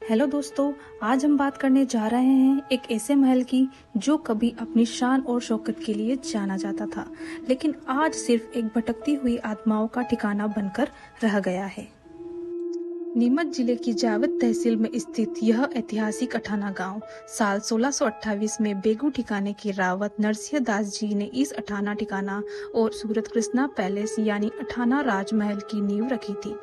Hello दोस्तों, आज हम बात करने जा रहे हैं एक ऐसे महल की जो कभी अपनी शान और शौकत के लिए जाना जाता था, लेकिन आज सिर्फ एक भटकती हुई आत्माओं का ठिकाना बनकर रह गया है। नीमच जिले की जावद तहसील में स्थित यह ऐतिहासिक अठाना गांव साल 1628 में बेगू ठिकाने के रावत नरसिंह दास जी ने इस अठाना ठिकाना और सूरत कृष्णा पैलेस यानी अठाना राजमहल की नींव रखी थी।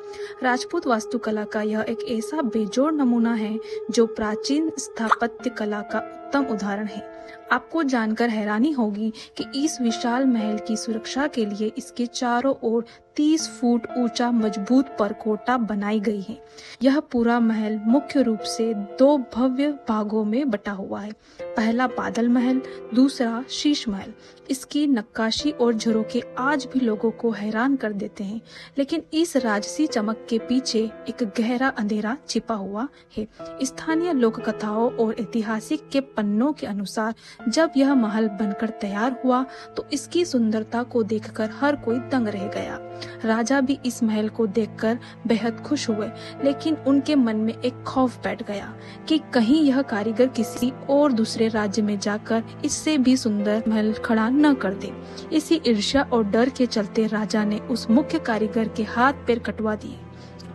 राजपूत वास्तुकला का यह एक ऐसा बेजोड़ नमूना है जो प्राचीन स्थापत्य कला का उत्तम उदाहरण है। आपको जानकर हैरानी होगी कि इस विशाल महल की सुरक्षा के लिए इसके चारों ओर 30 फुट ऊंचा मजबूत परकोटा बनाई गई है। यह पूरा महल मुख्य रूप से दो भव्य भागों में बटा हुआ है। पहला बादल महल, दूसरा शीश महल। इसकी नक्काशी और झरोखे आज भी लोगों को हैरान कर देते हैं, लेकिन इस राजसी चमक के पीछे एक गहरा अंधेरा छिपा हुआ है। स्थानीय लोक कथाओं और ऐतिहासिक के पन्नों के अनुसार जब यह महल बनकर तैयार हुआ तो इसकी सुंदरता को देखकर हर कोई दंग रह गया। राजा भी इस महल को देखकर बेहद खुश हुए, लेकिन उनके मन में एक खौफ बैठ गया कि कहीं यह कारीगर किसी और दूसरे राज्य में जाकर इससे भी सुंदर महल खड़ा न कर दे। इसी ईर्ष्या और डर के चलते राजा ने उस मुख्य कारीगर के हाथ पैर कटवा दिए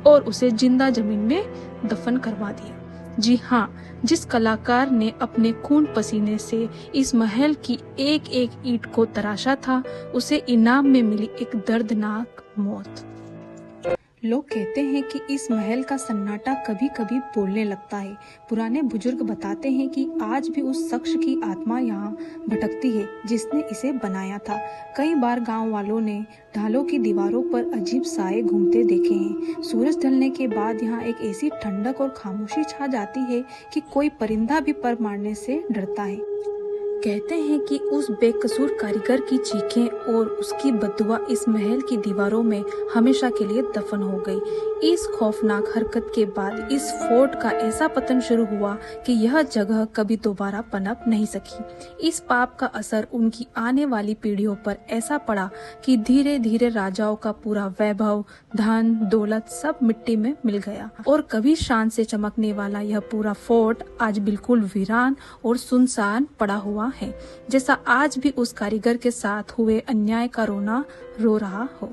और उसे जिंदा जमीन में दफन करवा दिया। जी हाँ, जिस कलाकार ने अपने खून पसीने से इस महल की एक एक ईंट को तराशा था, उसे इनाम में मिली एक दर्दनाक मौत। लोग कहते हैं कि इस महल का सन्नाटा कभी कभी बोलने लगता है। पुराने बुजुर्ग बताते हैं कि आज भी उस शख्स की आत्मा यहाँ भटकती है जिसने इसे बनाया था। कई बार गांव वालों ने ढालों की दीवारों पर अजीब साए घूमते देखे हैं। सूरज ढलने के बाद यहाँ एक ऐसी ठंडक और खामोशी छा जाती है कि कोई परिंदा भी पर मारने से डरता है। कहते हैं कि उस बेकसूर कारीगर की चीखें और उसकी बददुआ इस महल की दीवारों में हमेशा के लिए दफन हो गई। इस खौफनाक हरकत के बाद इस फोर्ट का ऐसा पतन शुरू हुआ कि यह जगह कभी दोबारा पनप नहीं सकी। इस पाप का असर उनकी आने वाली पीढ़ियों पर ऐसा पड़ा कि धीरे धीरे राजाओं का पूरा वैभव, धन, दौलत सब मिट्टी में मिल गया और कभी शान से चमकने वाला यह पूरा फोर्ट आज बिल्कुल वीरान और सुनसान पड़ा हुआ है, जैसा आज भी उस कारीगर के साथ हुए अन्याय का रोना रो रहा हो।